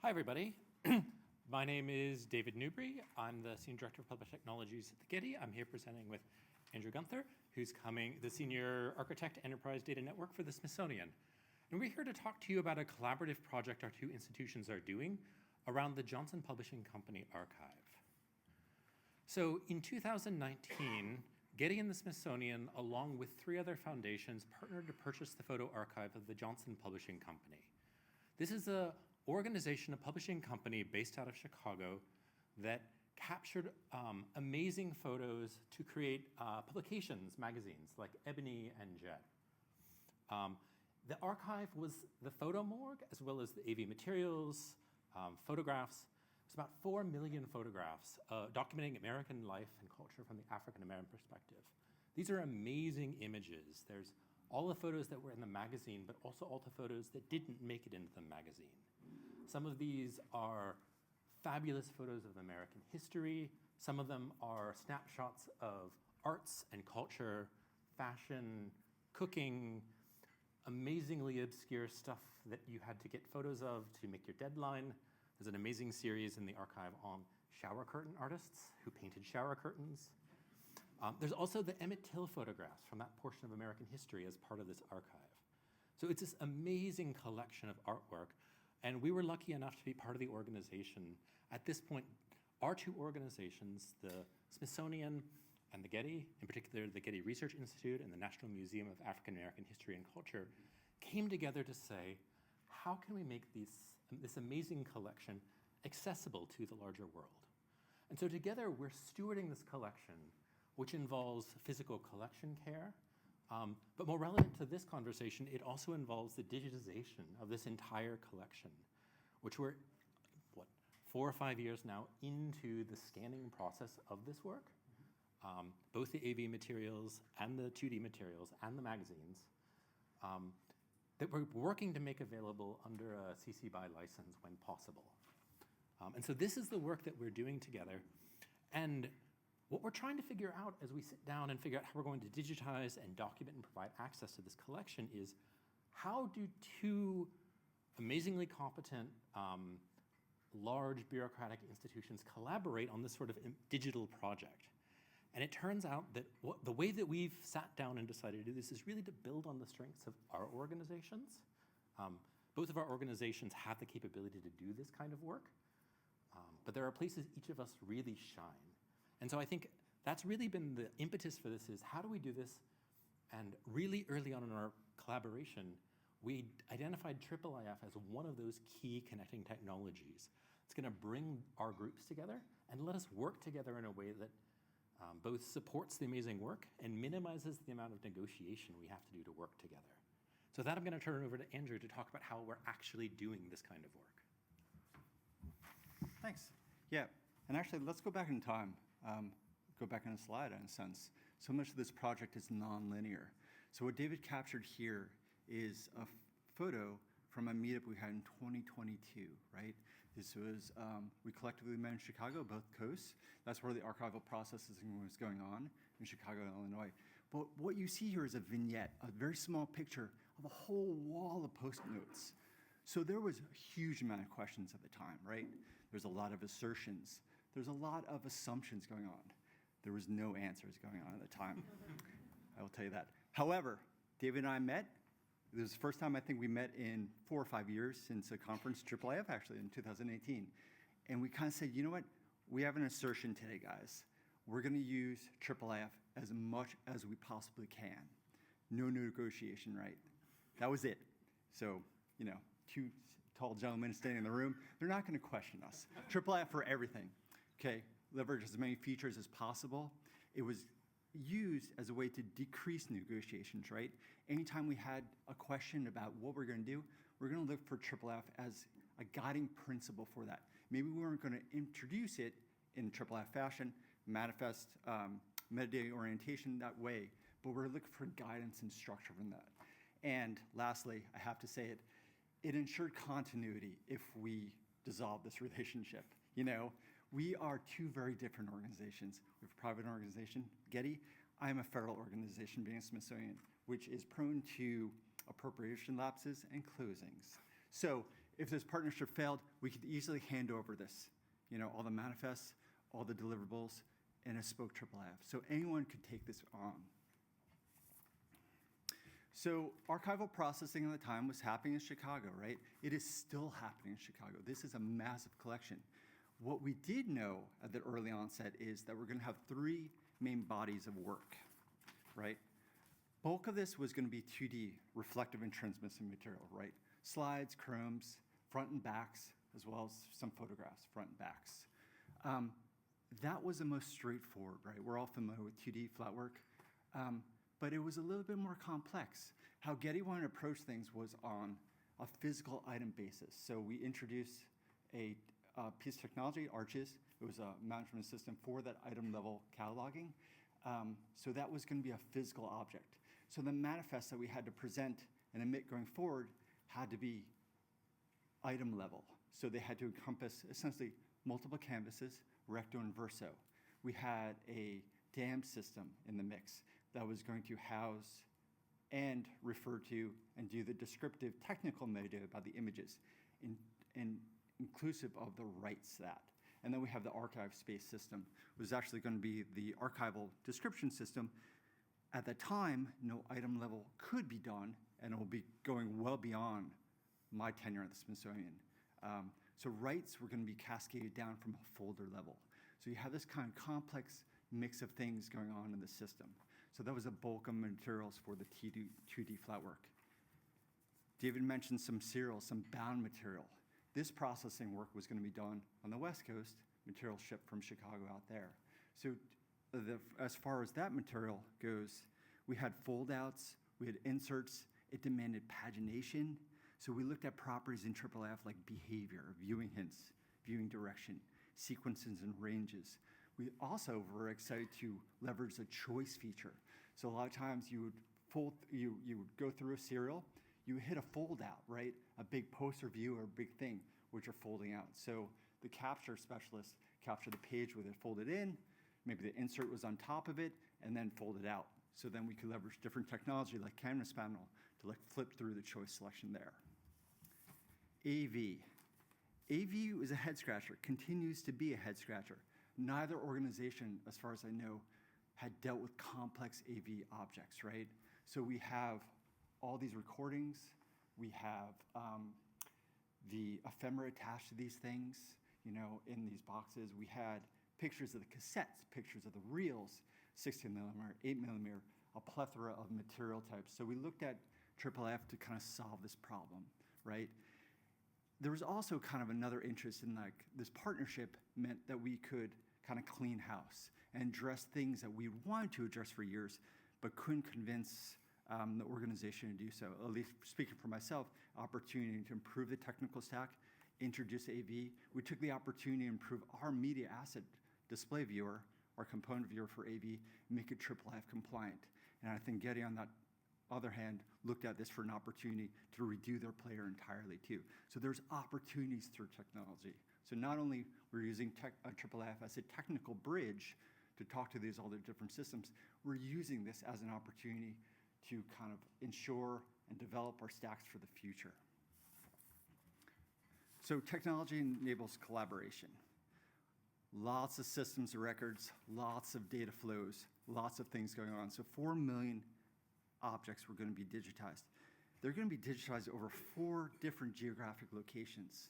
Hi, everybody. My name is David Newbury. I'm the Senior Director of Public Technologies at the Getty. I'm here presenting with Andrew Gunther, who's the Senior Architect Enterprise Data Network for the Smithsonian. And we're here to talk to you about a collaborative project our two institutions are doing around the Johnson Publishing Company archive. So in 2019, Getty and the Smithsonian, along with 3 other foundations, partnered to purchase the photo archive of the Johnson Publishing Company. This is an organization, a publishing company based out of Chicago that captured amazing photos to create publications, magazines like Ebony and Jet. The archive was the photo morgue, as well as the AV materials, photographs. It's about 4 million photographs documenting American life and culture from the African-American perspective. These are amazing images. There's all the photos that were in the magazine, but also all the photos that didn't make it into the magazine. Some of these are fabulous photos of American history. Some of them are snapshots of arts and culture, fashion, cooking, amazingly obscure stuff that you had to get photos of to make your deadline. There's an amazing series in the archive on shower curtain artists who painted shower curtains. There's also the Emmett Till photographs from that portion of American history as part of this archive. So it's this amazing collection of artwork, and we were lucky enough to be part of the organization. At this point, our two organizations, the Smithsonian and the Getty, in particular the Getty Research Institute and the National Museum of African American History and Culture, came together to say, how can we make this amazing collection accessible to the larger world? And so together we're stewarding this collection, which involves physical collection care, but more relevant to this conversation, it also involves the digitization of this entire collection, which we're, 4 or 5 years now into the scanning process of this work, both the AV materials and the 2D materials and the magazines, that we're working to make available under a CC BY license when possible. And so this is the work that we're doing together. And what we're trying to figure out as we sit down and figure out how we're going to digitize and document and provide access to this collection is, how do 2 amazingly competent, large bureaucratic institutions collaborate on this sort of digital project? And it turns out that the way that we've sat down and decided to do this is really to build on the strengths of our organizations. Both of our organizations have the capability to do this kind of work, but there are places each of us really shine. And so I think that's really been the impetus for this, is how do we do this? And really early on in our collaboration, we identified IIIF as one of those key connecting technologies. It's going to bring our groups together and let us work together in a way that both supports the amazing work and minimizes the amount of negotiation we have to do to work together. So with that, I'm going to turn it over to Andrew to talk about how we're actually doing this kind of work. Thanks. Yeah, and actually, let's go back in time. Go back in a slide, in a sense. So much of this project is non-linear. So what David captured here is a photo from a meetup we had in 2022, right? This was, we collectively met in Chicago, both coasts. That's where the archival processing was going on, in Chicago, Illinois. But what you see here is a vignette, a very small picture of a whole wall of post-notes. So there was a huge amount of questions at the time, right? There's a lot of assertions. There's a lot of assumptions going on. There was no answers going on at the time. I will tell you that. However, David and I met. This was the first time I think we met in 4 or 5 years since a conference, IIIF actually, in 2018. And we kind of said, you know what? We have an assertion today, guys. We're going to use IIIF as much as we possibly can. No negotiation, right? That was it. So, 2 tall gentlemen standing in the room, they're not going to question us. IIIF for everything. Okay, leverage as many features as possible. It was used as a way to decrease negotiations, right? Anytime we had a question about what we're going to do, we're going to look for IIIF as a guiding principle for that. Maybe we weren't going to introduce it in IIIF fashion, manifest metadata orientation that way, but we're looking for guidance and structure from that. And lastly, I have to say it ensured continuity if we dissolve this relationship. We are 2 very different organizations. We have a private organization, Getty. I am a federal organization, being a Smithsonian, which is prone to appropriation lapses and closings. So if this partnership failed, we could easily hand over this, all the manifests, all the deliverables, and a spoke IIIF. So anyone could take this on. So archival processing at the time was happening in Chicago, right? It is still happening in Chicago. This is a massive collection. What we did know at the early onset is that we're going to have three main bodies of work, right? Bulk of this was going to be 2D, reflective and transmissive material, right? Slides, chromes, front and backs, as well as some photographs, front and backs. That was the most straightforward, right? We're all familiar with 2D flat work. But it was a little bit more complex. How Getty wanted to approach things was on a physical item basis. So we introduced a piece of technology, Arches. It was a management system for that item level cataloging. So that was going to be a physical object. So the manifest that we had to present and emit going forward had to be item level. So they had to encompass essentially multiple canvases, recto and verso. We had a dam system in the mix that was going to house and refer to and do the descriptive technical metadata about the images, and inclusive of the rights to that. And then we have the archive space system, which is actually going to be the archival description system. At the time, no item level could be done, and it will be going well beyond my tenure at the Smithsonian. So rights were going to be cascaded down from a folder level. So you have this kind of complex mix of things going on in the system. So that was a bulk of materials for the 2D flat work. David mentioned some serials, some bound material. This processing work was going to be done on the West Coast, material shipped from Chicago out there. So as far as that material goes, we had fold-outs, we had inserts, it demanded pagination. So we looked at properties in IIIF like behavior, viewing hints, viewing direction, sequences and ranges. We also were excited to leverage the choice feature. So a lot of times you would go through a serial, you hit a fold out, right? A big poster view or a big thing, which are folding out. So the capture specialist captured the page with it folded in, maybe the insert was on top of it, and then folded out. So then we could leverage different technology like canvas panel to flip through the choice selection there. AV. AV is a head scratcher, continues to be a head scratcher. Neither organization, as far as I know, had dealt with complex AV objects, right? So we have all these recordings, we have the ephemera attached to these things, in these boxes. We had pictures of the cassettes, pictures of the reels, 16 millimeter, 8 millimeter, a plethora of material types. So we looked at IIIF to kind of solve this problem, right? There was also kind of another interest in this partnership meant that we could kind of clean house and address things that we wanted to address for years, but couldn't convince the organization to do so. At least speaking for myself, opportunity to improve the technical stack, introduce AV. We took the opportunity to improve our media asset display viewer, our component viewer for AV, make it IIIF compliant. And I think Getty, on that other hand, looked at this for an opportunity to redo their player entirely too. So there's opportunities through technology. So not only we're using IIIF as a technical bridge to talk to these all the different systems, we're using this as an opportunity to kind of ensure and develop our stacks for the future. So technology enables collaboration. Lots of systems of records, lots of data flows, lots of things going on. So 4 million objects were going to be digitized. They're going to be digitized over 4 different geographic locations.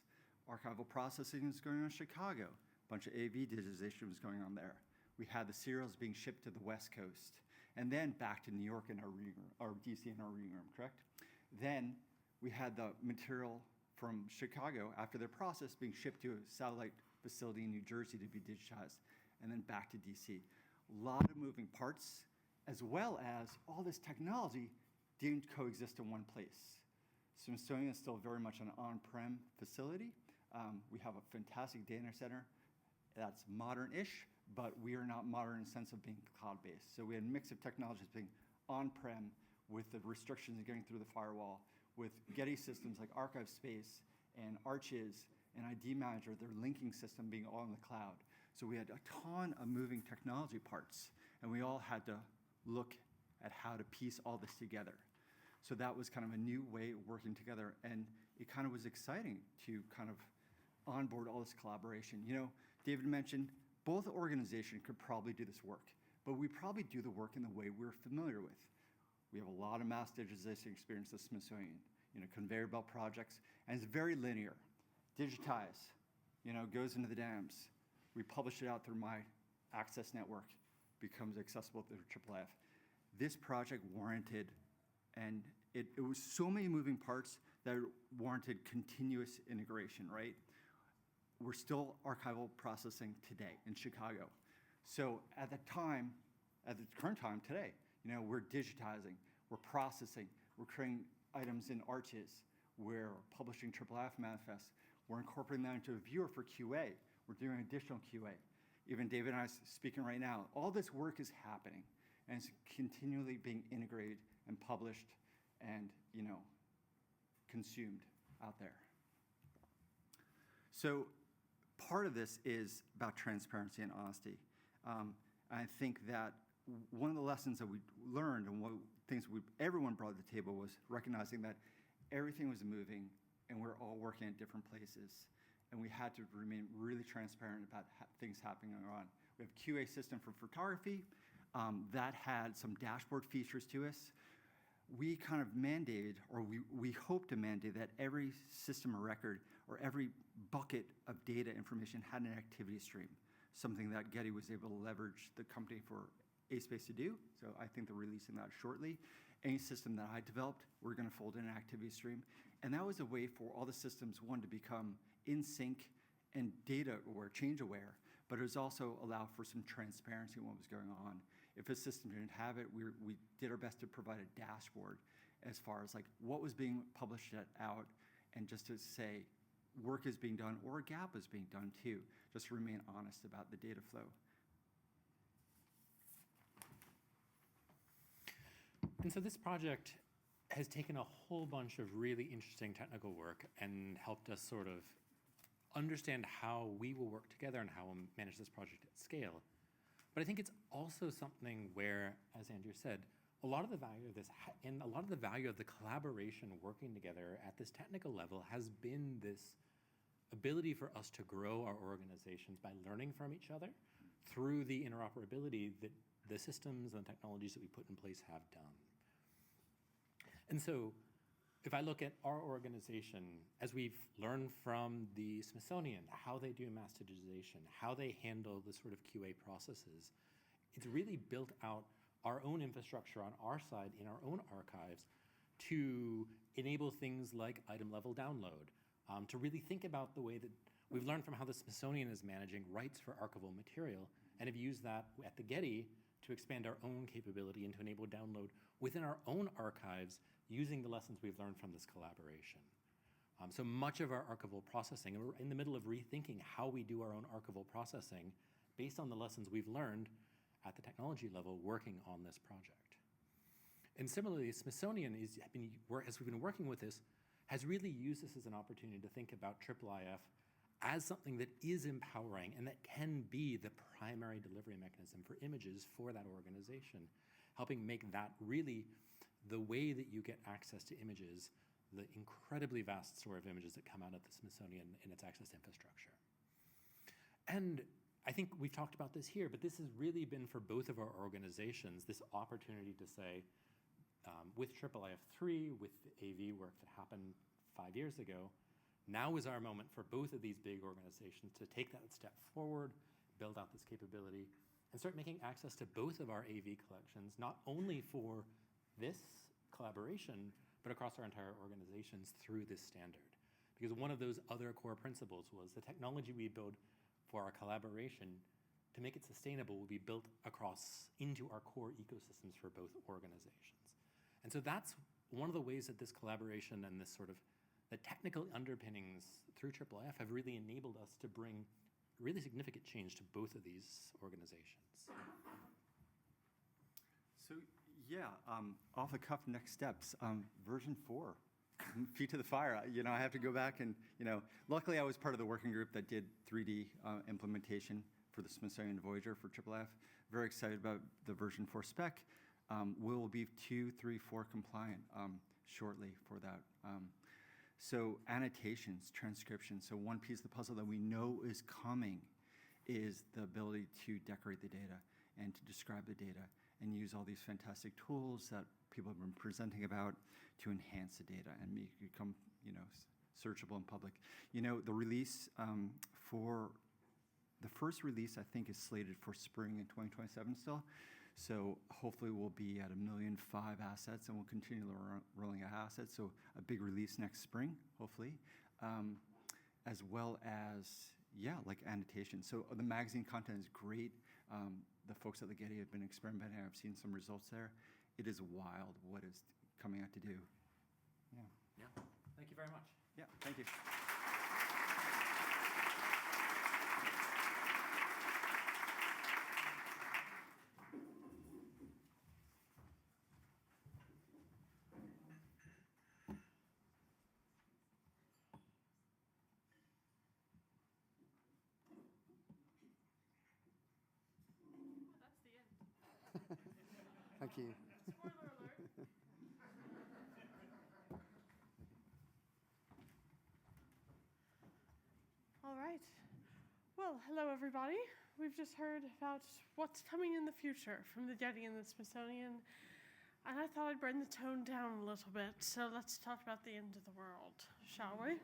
Archival processing is going on in Chicago. A bunch of AV digitization was going on there. We had the serials being shipped to the West Coast, and then back to New York in our reading room, or DC in our reading room, correct? Then we had the material from Chicago, after their process, being shipped to a satellite facility in New Jersey to be digitized, and then back to DC. A lot of moving parts, as well as all this technology didn't coexist in one place. Smithsonian is still very much an on-prem facility. We have a fantastic data center that's modern-ish, but we are not modern in the sense of being cloud-based. So we had a mix of technologies being on-prem with the restrictions of getting through the firewall, with Getty systems like Archive Space and Arches and ID Manager, their linking system being all in the cloud. So we had a ton of moving technology parts, and we all had to look at how to piece all this together. So that was kind of a new way of working together, and it kind of was exciting to kind of onboard all this collaboration. You know, David mentioned both organizations could probably do this work, but we probably do the work in the way we're familiar with. We have a lot of mass digitization experience at Smithsonian, you know, conveyor belt projects, and it's very linear. Digitize, you know, goes into the dams. We publish it out through my access network, becomes accessible through IIIF. This project warranted, and it was so many moving parts that it warranted continuous integration, right? We're still archival processing today in Chicago. So at the current time today, you know, we're digitizing, we're processing, we're creating items in arches, we're publishing IIIF manifests, we're incorporating that into a viewer for QA, we're doing additional QA. Even David and I are speaking right now. All this work is happening, and it's continually being integrated and published and, you know, consumed out there. So part of this is about transparency and honesty. I think that one of the lessons that we learned and one of the things everyone brought to the table was recognizing that everything was moving and we're all working at different places. And we had to remain really transparent about things happening on. We have a QA system for photography that had some dashboard features to us. We kind of mandated, or we hope to mandate, that every system of record or every bucket of data information had an activity stream, something that Getty was able to leverage the company for A-Space to do. So I think they're releasing that shortly. Any system that I developed, we're going to fold in an activity stream. And that was a way for all the systems, one, to become in sync and data aware, change aware, but it was also allow for some transparency in what was going on. If a system didn't have it, we did our best to provide a dashboard as far as like what was being published out, and just to say work is being done or a gap is being done too, just to remain honest about the data flow. And so this project has taken a whole bunch of really interesting technical work and helped us sort of understand how we will work together and how we'll manage this project at scale. But I think it's also something where, as Andrew said, a lot of the value of this and a lot of the value of the collaboration working together at this technical level has been this ability for us to grow our organizations by learning from each other through the interoperability that the systems and technologies that we put in place have done. And so if I look at our organization, as we've learned from the Smithsonian, how they do mass digitization, how they handle the sort of QA processes, it's really built out our own infrastructure on our side in our own archives to enable things like item level download, to really think about the way that we've learned from how the Smithsonian is managing rights for archival material, and have used that at the Getty to expand our own capability and to enable download within our own archives using the lessons we've learned from this collaboration. So much of our archival processing, and we're in the middle of rethinking how we do our own archival processing based on the lessons we've learned at the technology level working on this project. And similarly, Smithsonian as we've been working with this, has really used this as an opportunity to think about IIIF as something that is empowering and that can be the primary delivery mechanism for images for that organization, helping make that really the way that you get access to images, the incredibly vast store of images that come out of the Smithsonian in its access infrastructure. And I think we've talked about this here, but this has really been for both of our organizations, this opportunity to say, with IIIF3, with the AV work that happened 5 years ago, now is our moment for both of these big organizations to take that step forward, build out this capability, and start making access to both of our AV collections, not only for this collaboration, but across our entire organizations through this standard. Because one of those other core principles was the technology we build for our collaboration, to make it sustainable, will be built across into our core ecosystems for both organizations. And so that's one of the ways that this collaboration and this sort of the technical underpinnings through IIIF have really enabled us to bring really significant change to both of these organizations. So yeah, off the cuff next steps, version 4, feet to the fire. You know, I have to go back and, you know, luckily I was part of the working group that did 3D implementation for the Smithsonian Voyager for IIIF. Very excited about the version 4 spec. We'll be 2, 3, 4 compliant. shortly for that. So annotations, transcriptions. So one piece of the puzzle that we know is coming is the ability to decorate the data and to describe the data and use all these fantastic tools that people have been presenting about to enhance the data and make it become, searchable in public. The release for the first release, I think, is slated for spring in 2027 still. So hopefully we'll be at 1.5 million assets, and we'll continue rolling out assets. So a big release next spring, hopefully, as well as, like annotation. So the magazine content is great. The folks at the Getty have been experimenting. I've seen some results there. It is wild what is coming out to do. Yeah. Thank you very much. Yeah, thank you. Thank you. Spoiler alert. All right. Well, hello everybody. We've just heard about what's coming in the future from the Getty and the Smithsonian, and I thought I'd bring the tone down a little bit, so let's talk about the end of the world, shall we?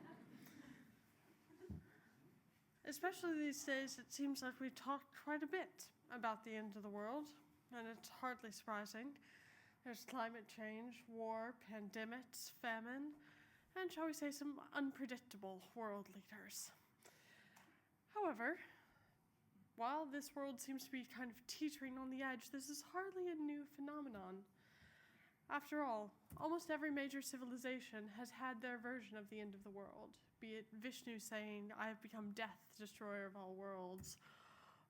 Especially these days, it seems like we've talked quite a bit about the end of the world, and it's hardly surprising. There's climate change, war, pandemics, famine, and shall we say some unpredictable world leaders. However, while this world seems to be kind of teetering on the edge, this is hardly a new phenomenon. After all, almost every major civilization has had their version of the end of the world, be it Vishnu saying, "I have become death, destroyer of all worlds,"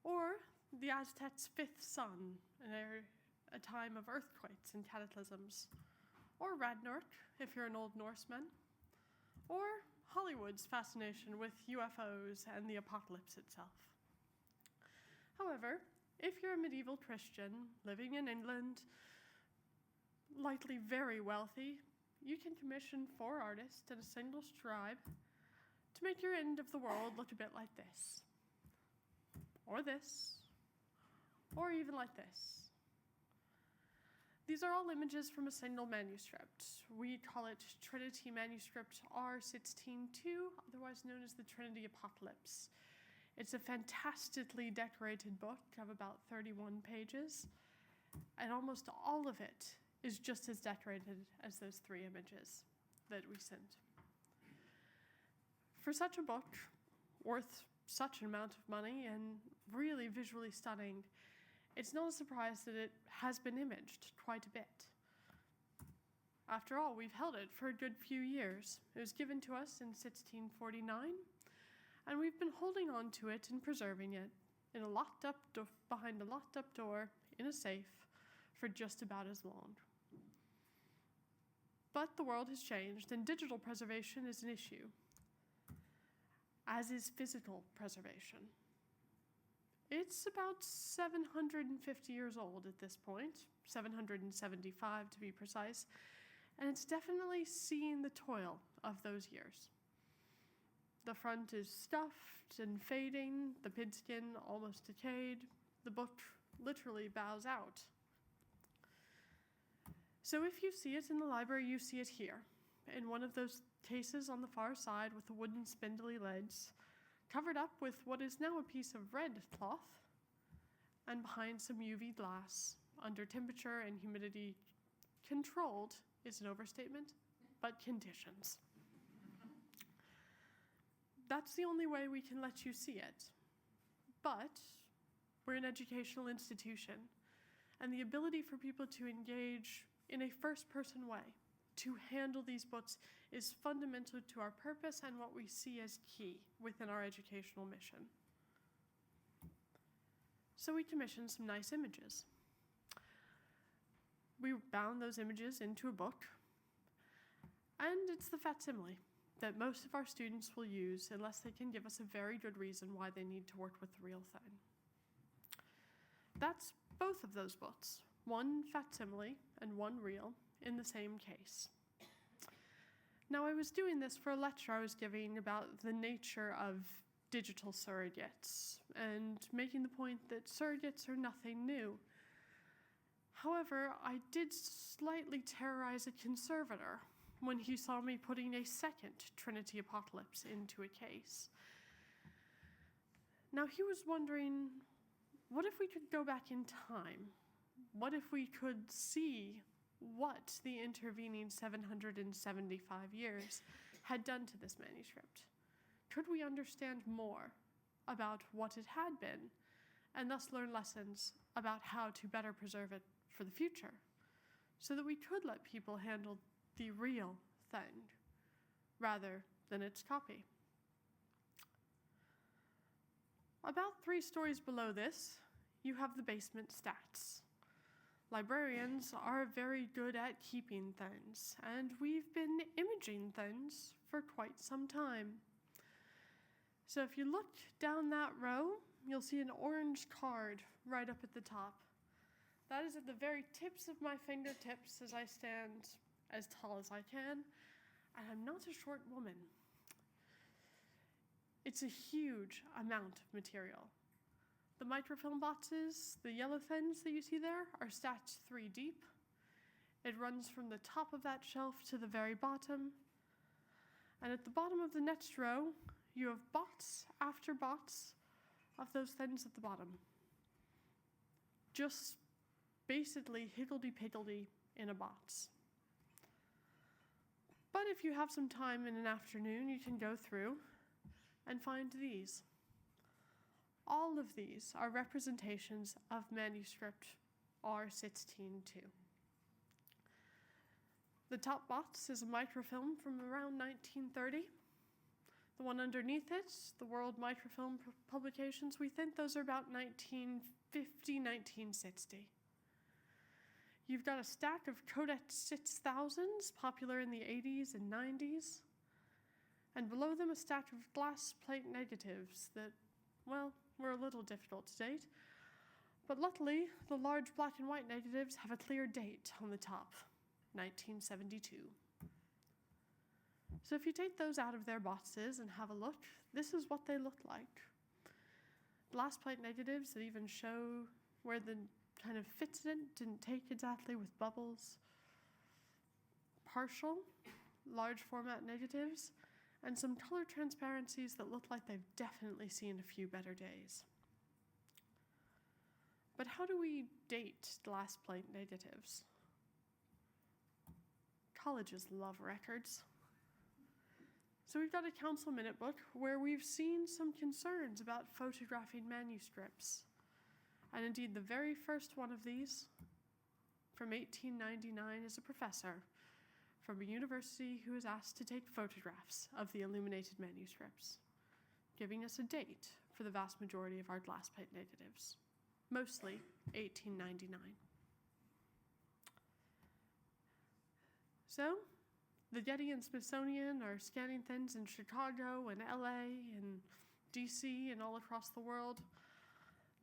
or the Aztecs' fifth sun in a time of earthquakes and cataclysms, or Ragnarok, if you're an Old Norseman, or Hollywood's fascination with UFOs and the apocalypse itself. However, if you're a medieval Christian living in England, likely very wealthy, you can commission 4 artists and a single scribe to make your end of the world look a bit like this, or this, or even like this. These are all images from a single manuscript. We call it Trinity Manuscript R16-2, otherwise known as the Trinity Apocalypse. It's a fantastically decorated book of about 31 pages, and almost all of it is just as decorated as those 3 images that we sent. For such a book, worth such an amount of money and really visually stunning, it's not a surprise that it has been imaged quite a bit. After all, we've held it for a good few years. It was given to us in 1649, and we've been holding on to it and preserving it in behind a locked-up door in a safe for just about as long. But the world has changed, and digital preservation is an issue, as is physical preservation. It's about 750 years old at this point, 775 to be precise, and it's definitely seen the toil of those years. The front is stuffed and fading, the pigskin almost decayed, the book literally bows out. So if you see it in the library, you see it here, in one of those cases on the far side with the wooden spindly legs, covered up with what is now a piece of red cloth, and behind some UV glass, under temperature and humidity controlled is an overstatement, but conditions. That's the only way we can let you see it. But we're an educational institution, and the ability for people to engage in a first-person way, to handle these books, is fundamental to our purpose and what we see as key within our educational mission. So we commissioned some nice images. We bound those images into a book, and it's the facsimile that most of our students will use unless they can give us a very good reason why they need to work with the real thing. That's both of those books, one facsimile and one real, in the same case. Now, I was doing this for a lecture I was giving about the nature of digital surrogates and making the point that surrogates are nothing new. However, I did slightly terrorize a conservator when he saw me putting a second Trinity Apocalypse into a case. Now, he was wondering, what if we could go back in time? What if we could see what the intervening 775 years had done to this manuscript? Could we understand more about what it had been, and thus learn lessons about how to better preserve it for the future, so that we could let people handle the real thing rather than its copy? About 3 stories below this, you have the basement stats. Librarians are very good at keeping things, and we've been imaging things for quite some time. So if you look down that row, you'll see an orange card right up at the top. That is at the very tips of my fingertips as I stand as tall as I can, and I'm not a short woman. It's a huge amount of material. The microfilm boxes, the yellow things that you see there, are stacked 3 deep. It runs from the top of that shelf to the very bottom. And at the bottom of the next row, you have box after box of those things at the bottom. Just basically higgledy-piggledy in a box. But if you have some time in an afternoon, you can go through and find these. All of these are representations of manuscript R16-2. The top box is a microfilm from around 1930. The one underneath it, the World Microfilm Publications, we think those are about 1950, 1960. You've got a stack of Koch 6000s, popular in the 80s and 90s, and below them a stack of glass plate negatives that, well, were a little difficult to date, but luckily the large black and white negatives have a clear date on the top, 1972. So if you take those out of their boxes and have a look, this is what they look like. Glass plate negatives that even show where the kind of fits in, didn't take exactly with bubbles. Partial, large format negatives, and some color transparencies that look like they've definitely seen a few better days. But how do we date glass plate negatives? Colleges love records. So we've got a council minute book where we've seen some concerns about photographing manuscripts. And indeed, the very first one of these, from 1899, is a professor from a university who was asked to take photographs of the illuminated manuscripts, giving us a date for the vast majority of our glass plate negatives, mostly 1899. So, the Getty and Smithsonian are scanning things in Chicago and LA and DC and all across the world.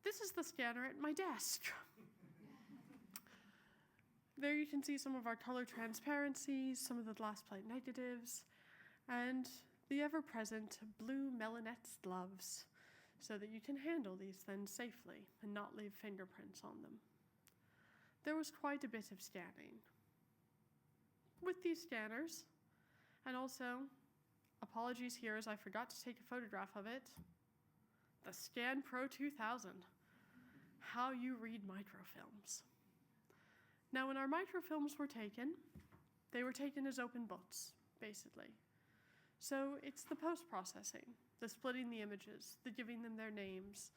This is the scanner at my desk. There you can see some of our color transparencies, some of the glass plate negatives, and the ever-present blue Melinette's gloves, so that you can handle these things safely and not leave fingerprints on them. There was quite a bit of scanning. With these scanners, and also, apologies here as I forgot to take a photograph of it, the Scan Pro 2000, how you read microfilms. Now, when our microfilms were taken, they were taken as open books, basically. So it's the post-processing, the splitting the images, the giving them their names,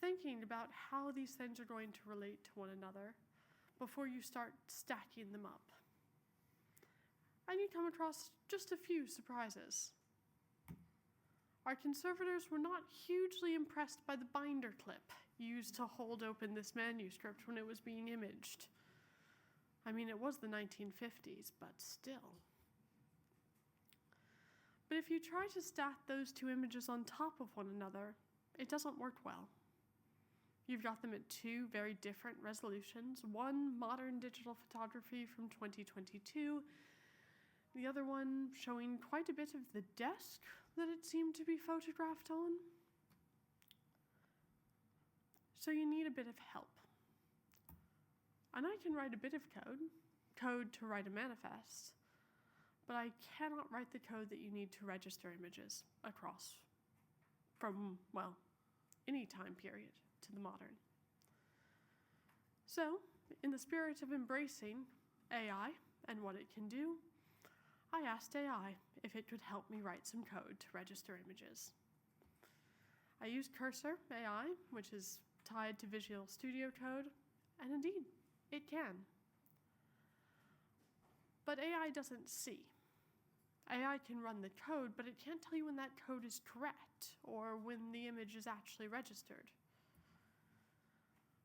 thinking about how these things are going to relate to one another before you start stacking them up. And you come across just a few surprises. Our conservators were not hugely impressed by the binder clip used to hold open this manuscript when it was being imaged. I mean, it was the 1950s, but still. But if you try to stack those 2 images on top of one another, it doesn't work well. You've got them at 2 very different resolutions, one modern digital photography from 2022, The other one showing quite a bit of the desk that it seemed to be photographed on. So you need a bit of help. And I can write a bit of code to write a manifest, but I cannot write the code that you need to register images across from, well, any time period to the modern. So, in the spirit of embracing AI and what it can do, I asked AI if it could help me write some code to register images. I used Cursor AI, which is tied to Visual Studio Code, and indeed, it can. But AI doesn't see. AI can run the code, but it can't tell you when that code is correct or when the image is actually registered.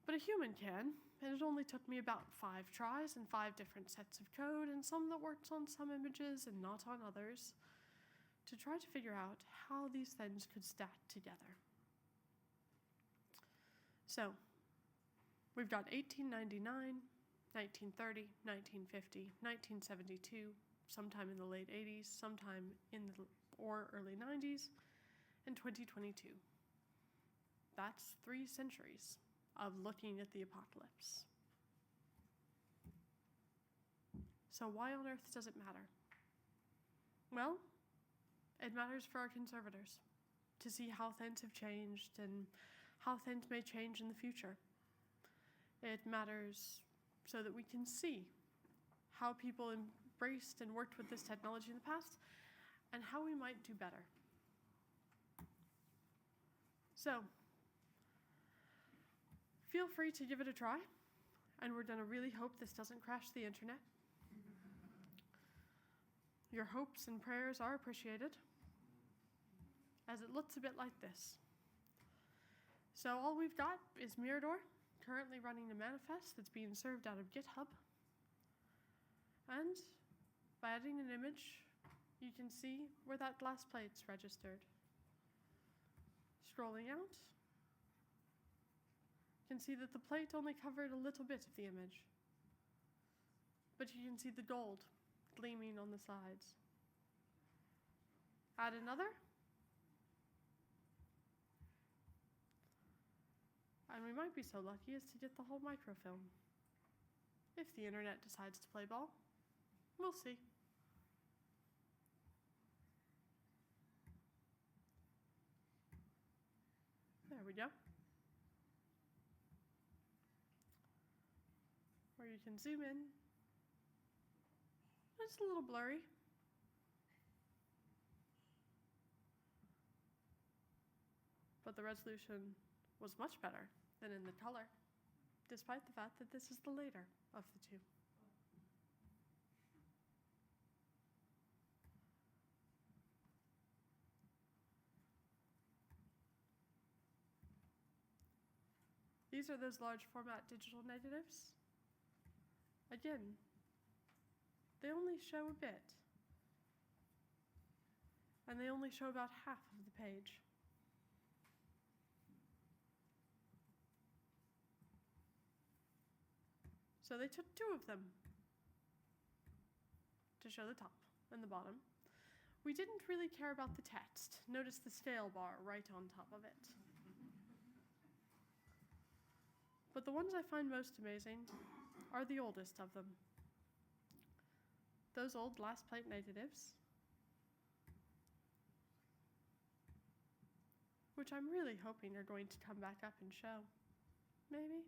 But a human can, and it only took me about 5 tries and 5 different sets of code, and some that worked on some images and not on others, to try to figure out how these things could stack together. So, we've got 1899, 1930, 1950, 1972, sometime in the late 80s, sometime in the early 90s, and 2022. That's 3 centuries of looking at the apocalypse. So why on earth does it matter? Well, it matters for our conservators to see how things have changed and how things may change in the future. It matters so that we can see how people embraced and worked with this technology in the past and how we might do better. So, feel free to give it a try, and we're gonna really hope this doesn't crash the internet. Your hopes and prayers are appreciated, as it looks a bit like this. So all we've got is Mirador, currently running a manifest that's being served out of GitHub. And by adding an image, you can see where that glass plate's registered. Scrolling out, you can see that the plate only covered a little bit of the image, but you can see the gold gleaming on the sides. Add another, and we might be so lucky as to get the whole microfilm. If the internet decides to play ball, we'll see. There we go. Or you can zoom in. It's a little blurry. But the resolution was much better than in the color, despite the fact that this is the later of the two. These are those large format digital negatives. Again, they only show a bit, and they only show about half of the page. So they took 2 of them to show the top and the bottom. We didn't really care about the text. Notice the scale bar right on top of it. But the ones I find most amazing are the oldest of them. Those old glass plate negatives, which I'm really hoping are going to come back up and show. Maybe?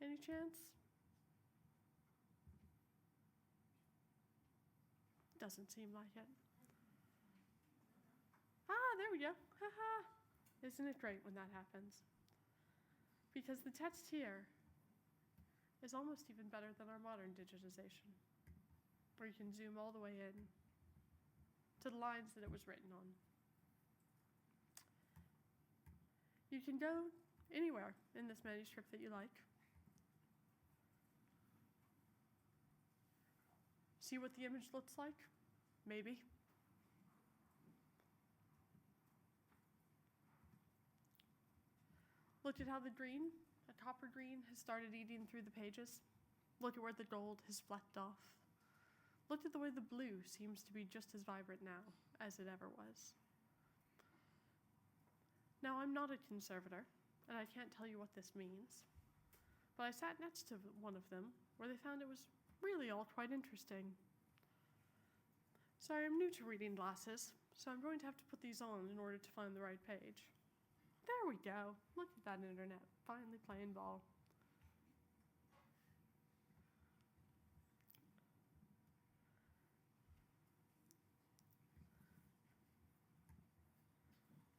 Any chance? Doesn't seem like it. Ah, there we go. Haha. Isn't it great when that happens? Because the text here is almost even better than our modern digitization, where you can zoom all the way in to the lines that it was written on. You can go anywhere in this manuscript that you like. See what the image looks like? Maybe. Look at how the green, a copper green, has started eating through the pages. Look at where the gold has flecked off. Look at the way the blue seems to be just as vibrant now as it ever was. Now, I'm not a conservator, and I can't tell you what this means, but I sat next to one of them where they found it was really all quite interesting. Sorry, I'm new to reading glasses, so I'm going to have to put these on in order to find the right page. There we go. Look at that internet, finally playing ball.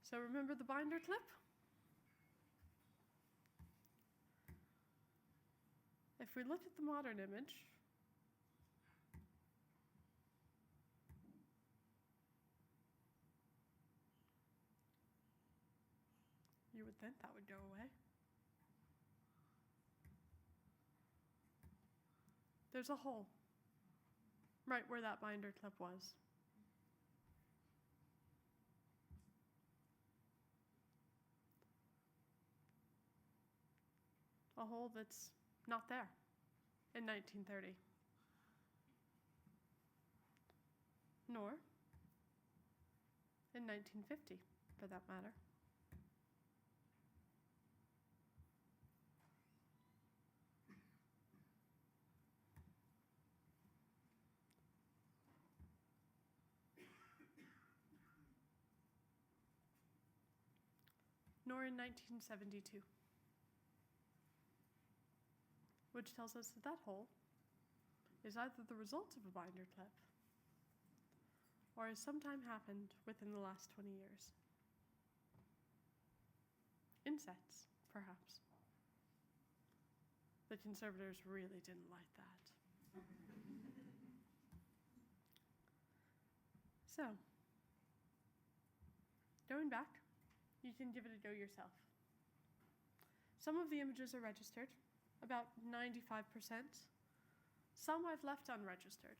So remember the binder clip? If we look at the modern image, you would think that would go away. There's a hole right where that binder clip was. A hole that's not there in 1930. Nor in 1950, for that matter. Nor in 1972. Which tells us that that hole is either the result of a binder clip or has sometime happened within the last 20 years. Insects, perhaps. The conservators really didn't like that. So, going back, you can give it a go yourself. Some of the images are registered, about 95%. Some I've left unregistered,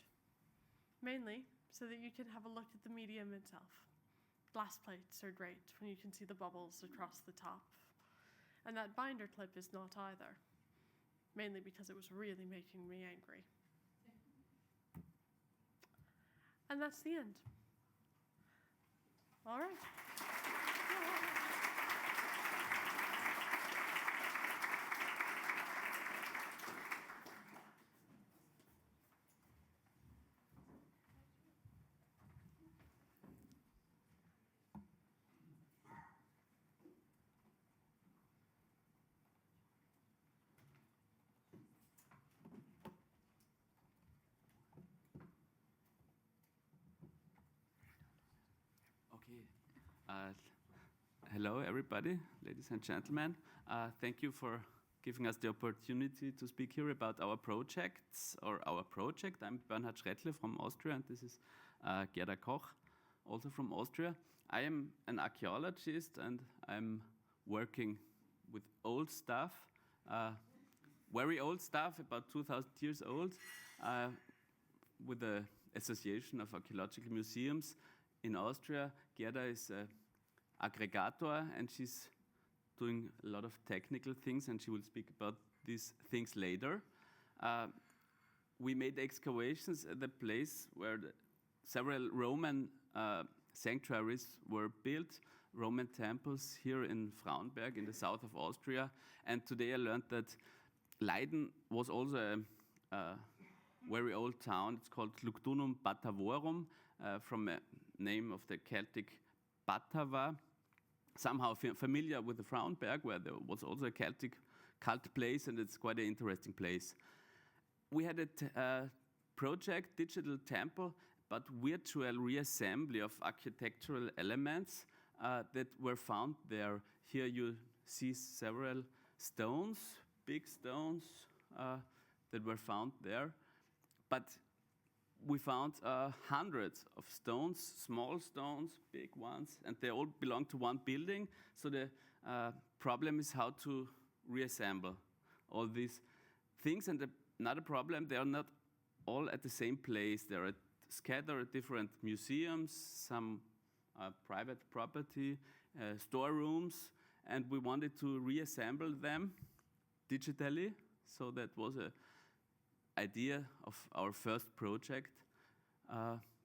mainly so that you can have a look at the medium itself. Glass plates are great when you can see the bubbles across the top. And that binder clip is not either, mainly because it was really making me angry. And that's the end. All right. Hello, everybody, ladies and gentlemen. Thank you for giving us the opportunity to speak here about our projects or our project. I'm Bernhard Schrettle from Austria, and this is Gerda Koch, also from Austria. I am an archaeologist, and I'm working with old stuff, very old stuff, about 2,000 years old, with the Association of Archaeological Museums in Austria. Gerda is an aggregator, and she's doing a lot of technical things, and she will speak about these things later. We made excavations at the place where several Roman sanctuaries were built, Roman temples here in Frauenberg in the south of Austria. And today I learned that Leiden was also a very old town. It's called Luctunum Batavorum, from a name of the Celtic Batava, somehow familiar with the Frauenberg, where there was also a Celtic cult place, and it's quite an interesting place. We had a project, Digital Temple, but virtual reassembly of architectural elements that were found there. Here you see several stones, big stones that were found there. But we found hundreds of stones, small stones, big ones, and they all belong to one building. So the problem is how to reassemble all these things. And another problem, they are not all at the same place. They are scattered at different museums, some private property, storerooms, and we wanted to reassemble them digitally. So that was an idea of our first project.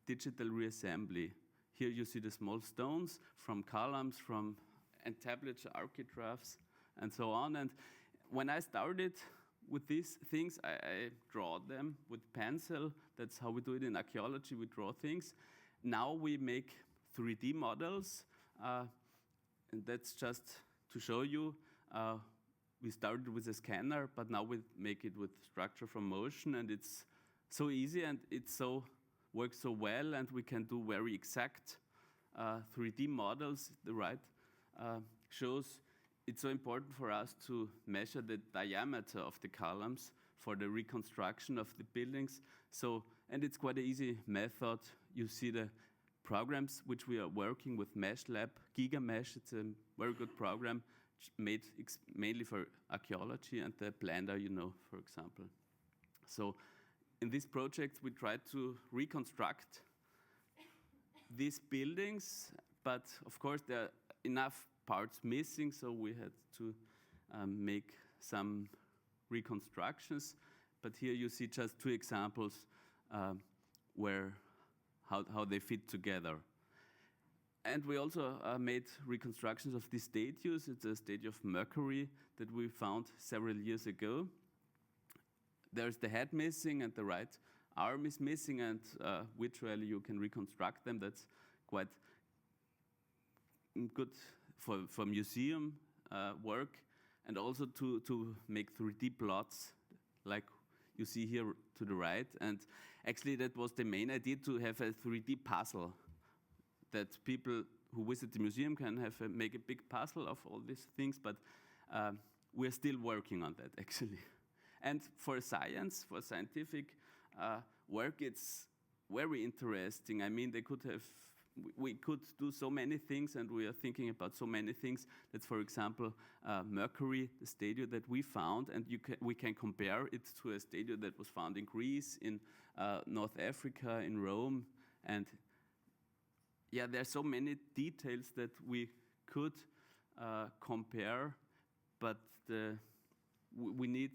digital reassembly. Here you see the small stones from columns, from entablature architraves, and so on. And when I started with these things, I draw them with pencil. That's how we do it in archaeology. We draw things. Now we make 3D models, and that's just to show you. We started with a scanner, but now we make it with structure from motion, and it's so easy, and it works so well, and we can do very exact 3D models. The right shows it's so important for us to measure the diameter of the columns for the reconstruction of the buildings. So, and it's quite an easy method. You see the programs which we are working with MeshLab, GigaMesh. It's a very good program made mainly for archaeology, and the Blender, you know, for example. So in this project, we tried to reconstruct these buildings, but of course there are enough parts missing, so we had to make some reconstructions. But here you see just two examples how they fit together. And we also made reconstructions of these statues. It's a statue of Mercury that we found several years ago. There's the head missing and the right arm is missing, and virtually you can reconstruct them. That's quite good for museum work, and also to make 3D plots like you see here to the right. And actually that was the main idea, to have a 3D puzzle, that people who visit the museum can make a big puzzle of all these things, but we're still working on that actually. And for science, for scientific work, it's very interesting. I mean, we could do so many things, and we are thinking about so many things. That's, for example, Mercury, the statue that we found, and we can compare it to a statue that was found in Greece, in North Africa, in Rome. And yeah, there are so many details that we could compare, but we need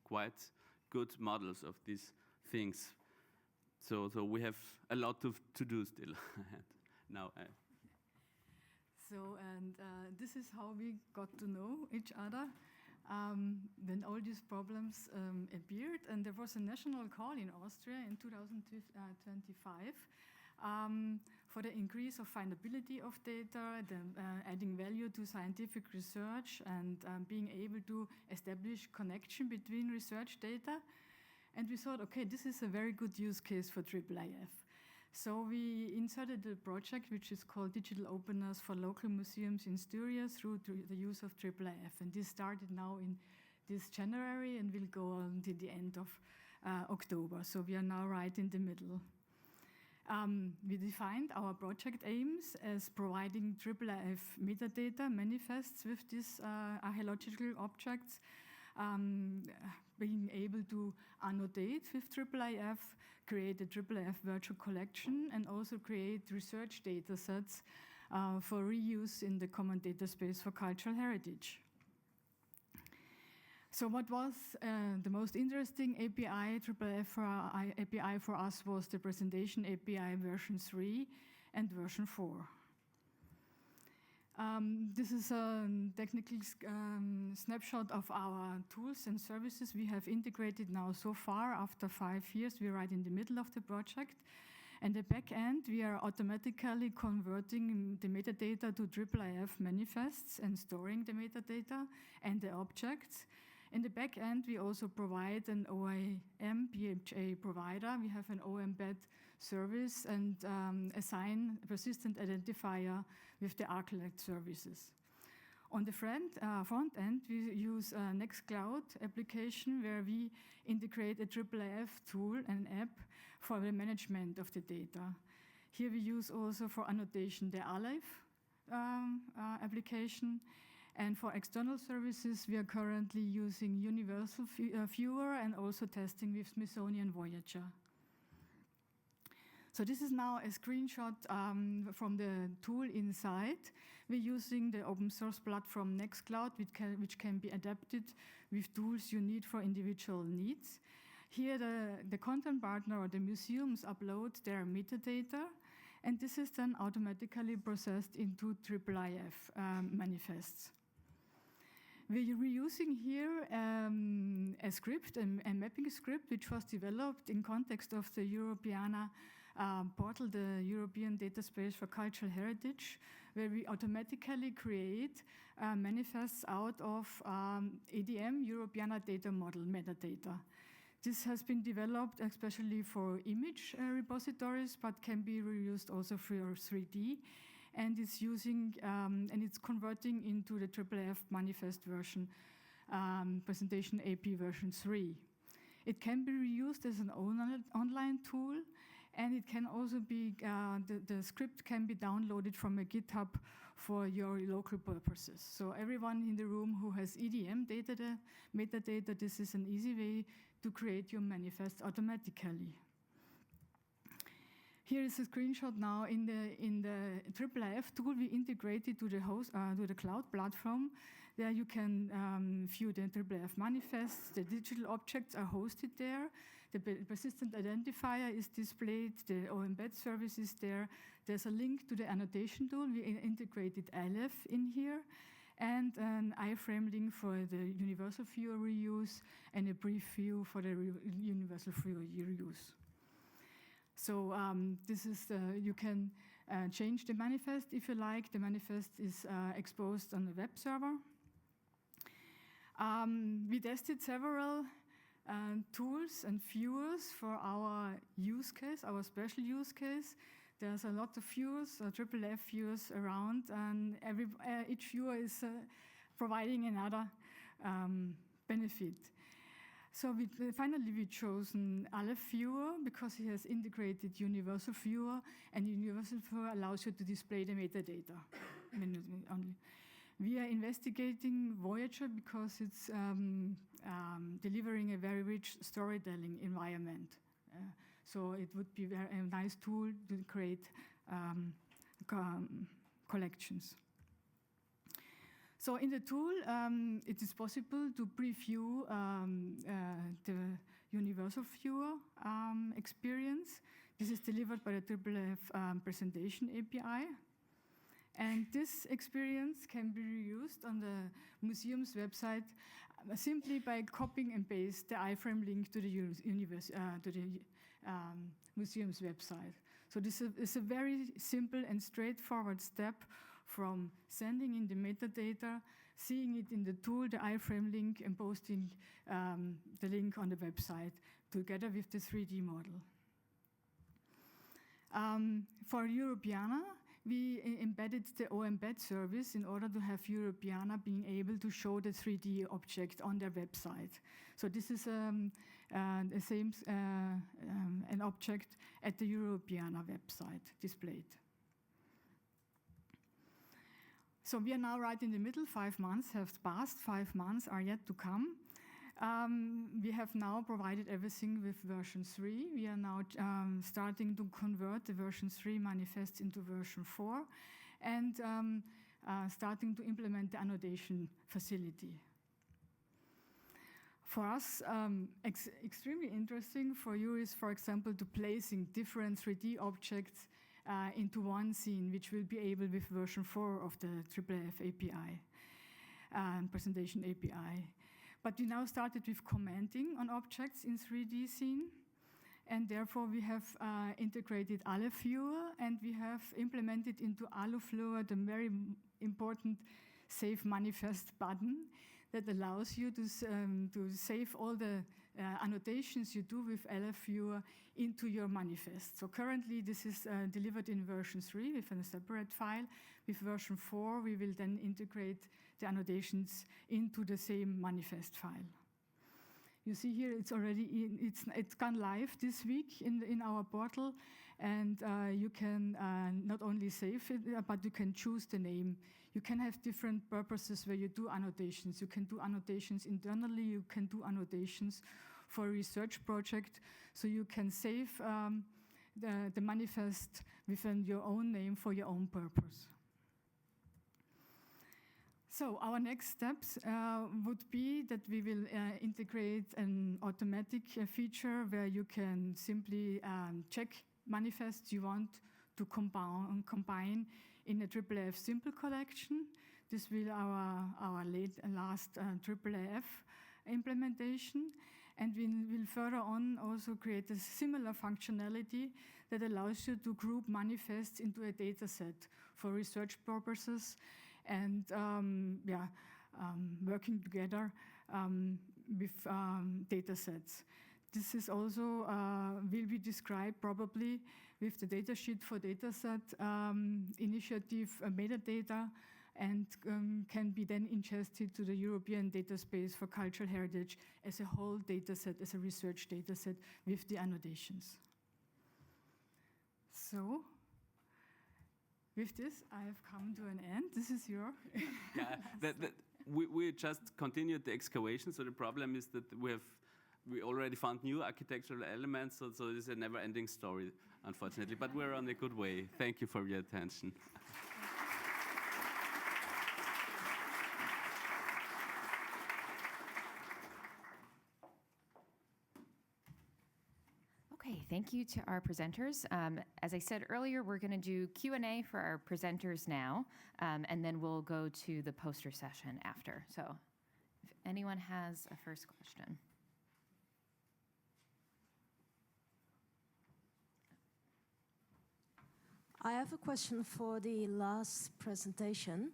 quite good models of these things. So we have a lot to do still. Now, this is how we got to know each other when all these problems appeared. And there was a national call in Austria in 2025 for the increase of findability of data, adding value to scientific research, and being able to establish connection between research data. And we thought, okay, this is a very good use case for IIIF. So we inserted a project which is called Digital Openness for Local Museums in Styria through the use of IIIF. And this started now in this January and will go until the end of October. So we are now right in the middle. We defined our project aims as providing IIIF metadata manifests with these archaeological objects, being able to annotate with IIIF, create a IIIF virtual collection, and also create research data sets for reuse in the common data space for cultural heritage. So what was the most interesting API, IIIF API for us, was the presentation API version 3 and version 4. This is a technical snapshot of our tools and services we have integrated now so far. After 5 years, we're right in the middle of the project. And the back end, we are automatically converting the metadata to IIIF manifests and storing the metadata and the objects. In the back end, we also provide an OEM PHA provider. We have an OEmbed service and assign persistent identifier with the Archaeological services. On the front end, we use a Nextcloud application where we integrate a IIIF tool and app for the management of the data. Here we use also for annotation the IIIF application. And for external services, we are currently using Universal Viewer and also testing with Smithsonian Voyager. So this is now a screenshot from the tool inside. We're using the open source platform Nextcloud, which can be adapted with tools you need for individual needs. Here, the content partner or the museums upload their metadata, and this is then automatically processed into IIIF manifests. We're reusing here a script, a mapping script, which was developed in context of the Europeana portal, the European Data Space for Cultural Heritage, where we automatically create manifests out of EDM, Europeana Data Model metadata. This has been developed especially for image repositories, but can be reused also for 3D. And it's using and it's converting into the IIIF manifest version, presentation AP version 3. It can be reused as an online tool, and it can also be the script can be downloaded from a GitHub for your local purposes. So everyone in the room who has EDM metadata, this is an easy way to create your manifest automatically. Here is a screenshot now in the IIIF tool. We integrated to the host to the cloud platform. There you can view the IIIF manifests. The digital objects are hosted there. The persistent identifier is displayed. The embed service is there. There's a link to the annotation tool. We integrated IIIF in here, and an iframe link for the universal viewer reuse, and a brief view for the universal viewer reuse. So this is you can change the manifest if you like. The manifest is exposed on the web server. We tested several tools and viewers for our use case, our special use case. There's a lot of viewers, IIIF viewers around, and each viewer is providing another benefit. So finally we chosen Aleph Viewer because he has integrated Universal Viewer, and Universal Viewer allows you to display the metadata only. We are investigating Voyager because it's delivering a very rich storytelling environment. So it would be a nice tool to create collections. So in the tool, it is possible to preview the Universal Viewer experience. This is delivered by the IIIF presentation API. And this experience can be reused on the museum's website simply by copying and paste the iframe link to the museum's website. So this is a very simple and straightforward step from sending in the metadata, seeing it in the tool, the iframe link, and posting the link on the website together with the 3D model. For Europeana, we embedded the OEmbed service in order to have Europeana being able to show the 3D object on their website. So this is the same an object at the Europeana website displayed. So we are now right in the middle. 5 months have passed. 5 months are yet to come. We have now provided everything with version 3. We are now starting to convert the version 3 manifests into version 4 and starting to implement the annotation facility. For us, extremely interesting for you is, for example, to placing different 3D objects into one scene, which will be able with version 4 of the IIIF API, presentation API. But we now started with commenting on objects in 3D scene, and therefore we have integrated Aleph Viewer, and we have implemented into Aleph Viewer the very important Save Manifest button that allows you to save all the annotations you do with Aleph Viewer into your manifest. So currently this is delivered in version 3 with a separate file. With version 4, we will then integrate the annotations into the same manifest file. You see here it's already it's gone live this week in our portal, and you can not only save it, but you can choose the name. You can have different purposes where you do annotations. You can do annotations internally. You can do annotations for a research project. So you can save the manifest within your own name for your own purpose. So our next steps would be that we will integrate an automatic feature where you can simply check manifests you want to combine in a IIIF simple collection. This will our last IIIF implementation. And we will further on also create a similar functionality that allows you to group manifests into a data set for research purposes and working together with data sets. This is also will be described probably with the datasheet for dataset initiative metadata, and can be then ingested to the European data space for cultural heritage as a whole dataset, as a research dataset with the annotations. So, with this, I have come to an end. This is your... We just continued the excavation, so the problem is that we already found new architectural elements, so it's a never-ending story, unfortunately, but we're on a good way. Thank you for your attention. Okay, thank you to our presenters. As I said earlier, we're going to do Q&A for our presenters now, and then we'll go to the poster session after. So if anyone has a first question. I have a question for the last presentation.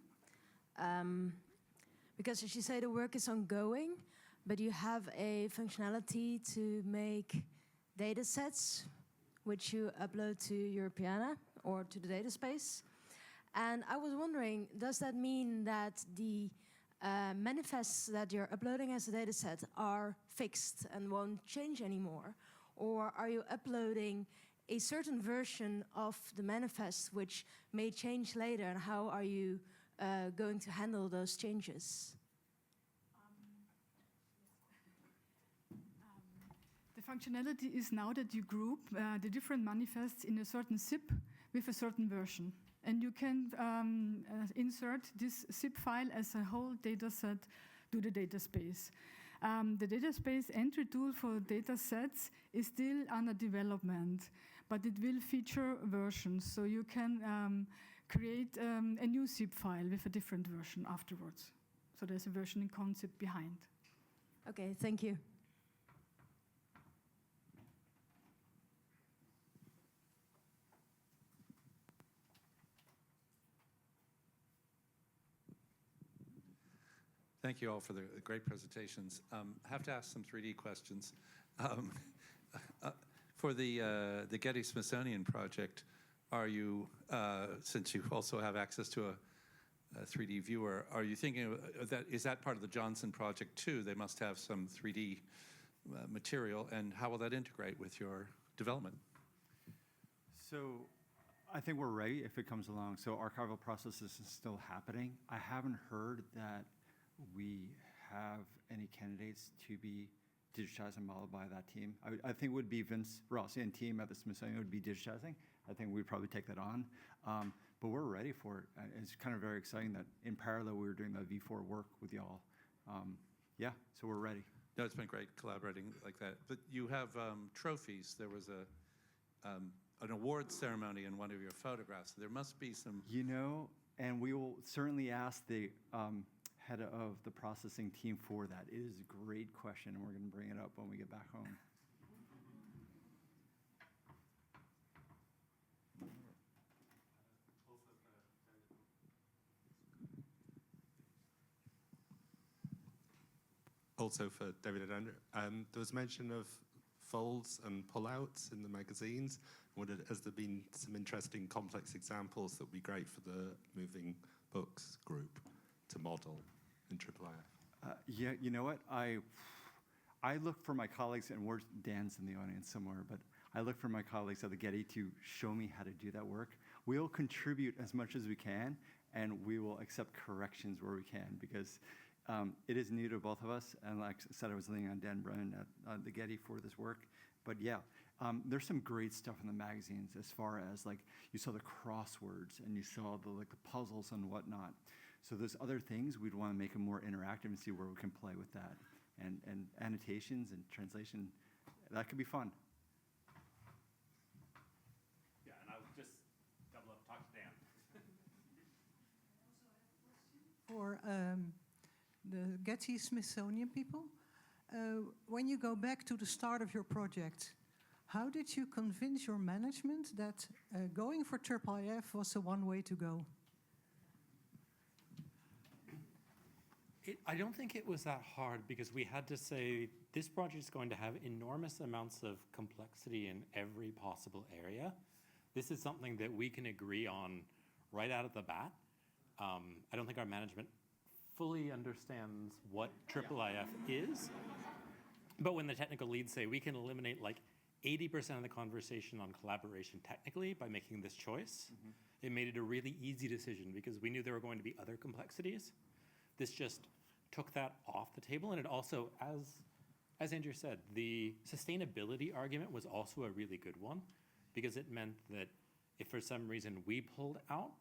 Because as you say, the work is ongoing, but you have a functionality to make data sets which you upload to Europeana or to the data space. And I was wondering, does that mean that the manifests that you're uploading as a data set are fixed and won't change anymore? Or are you uploading a certain version of the manifest which may change later, and how are you going to handle those changes? The functionality is now that you group the different manifests in a certain zip with a certain version. And you can insert this zip file as a whole data set to the data space. The data space entry tool for data sets is still under development, but it will feature versions. So you can create a new zip file with a different version afterwards. So there's a versioning concept behind. Okay, thank you. Thank you all for the great presentations. I have to ask some 3D questions. For the Getty Smithsonian project, are you, since you also have access to a 3D viewer, are you thinking of that, is that part of the Johnson project too? They must have some 3D material, and how will that integrate with your development? So I think we're ready if it comes along. So archival processes is still happening. I haven't heard that we have any candidates to be digitized and modeled by that team. I think it would be Vince Rossi and team at the Smithsonian would be digitizing. I think we'd probably take that on. But we're ready for it. It's kind of very exciting that in parallel we were doing the V4 work with y'all. Yeah, so we're ready. No, it's been great collaborating like that. But you have trophies. There was an awards ceremony in one of your photographs. There must be some... You know, and we will certainly ask the head of the processing team for that. It is a great question, and we're going to bring it up when we get back home. Also for David and Andrew, there was mention of folds and pullouts in the magazines. I wondered, has there been some interesting complex examples that would be great for the moving books group to model in IIIF? Yeah, you know what? I look for my colleagues, and Dan's in the audience somewhere, but I look for my colleagues at the Getty to show me how to do that work. We'll contribute as much as we can, and we will accept corrections where we can, because it is new to both of us. And like I said, I was leaning on Dan Brennan at the Getty for this work. But yeah, there's some great stuff in the magazines as far as like you saw the crosswords and you saw the puzzles and whatnot. So those other things, we'd want to make them more interactive and see where we can play with that. And annotations and translation, that could be fun. Yeah, and I'll just double up, talk to Dan. For the Getty Smithsonian people, when you go back to the start of your project, how did you convince your management that going for IIIF was the one way to go? I don't think it was that hard because we had to say this project is going to have enormous amounts of complexity in every possible area. This is something that we can agree on right out of the bat. I don't think our management fully understands what IIIF is, but when the technical leads say we can eliminate like 80% of the conversation on collaboration technically by making this choice, it made it a really easy decision because we knew there were going to be other complexities. This just took that off the table, and it also, as Andrew said, the sustainability argument was also a really good one because it meant that if for some reason we pulled out,